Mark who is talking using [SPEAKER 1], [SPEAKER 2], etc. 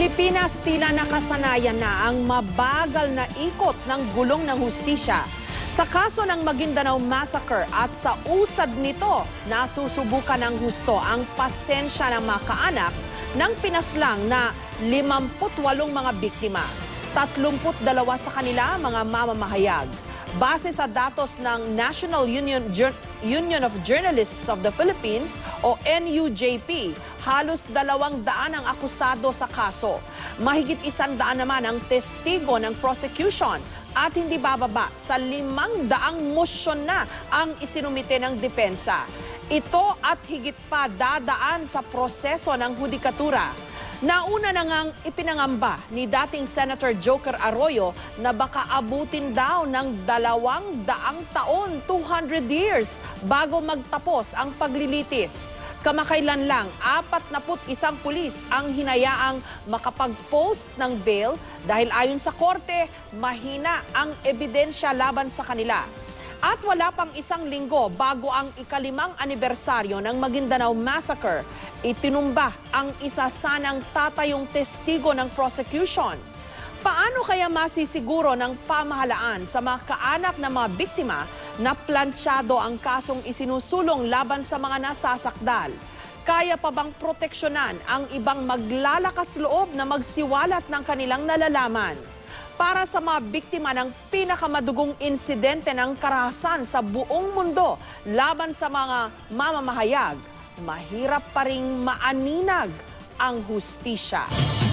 [SPEAKER 1] Pilipinas tila nakasanayan na ang mabagal na ikot ng gulong ng hustisya. Sa kaso ng Maguindanao Massacre at sa usad nito, nasusubukan ng husto ang pasensya ng mga kaanak ng pinaslang na 58 mga biktima. 32 sa kanila mga mamamahayag. Base sa datos ng National Union of Journalists of the Philippines o NUJP, halos 200 ang akusado sa kaso. Mahigit 100 naman ang testigo ng prosecution at hindi bababa sa 500 motion na ang isinumite ng depensa. Ito at higit pa dadaan sa proseso ng hudikatura. Nauna na ngang ipinangamba ni dating Senator Joker Arroyo na baka abutin daw ng 200 taon, 200 years, bago magtapos ang paglilitis. Kamakailan lang, 41 pulis ang hinayaang makapag-post ng bail dahil ayon sa korte, mahina ang ebidensya laban sa kanila. At wala pang isang linggo bago ang ika-5 anibersaryo ng Maguindanao Massacre, itinumba ang isa sanang tatayong testigo ng prosecution. Paano kaya masisiguro ng pamahalaan sa mga kaanak ng mga biktima na planchado ang kasong isinusulong laban sa mga nasasakdal? Kaya pa bang proteksyonan ang ibang maglalakas loob na magsiwalat ng kanilang nalalaman? Para sa mga biktima ng pinakamadugong insidente ng karahasan sa buong mundo laban sa mga mamamahayag, mahirap pa ring maaninag ang hustisya.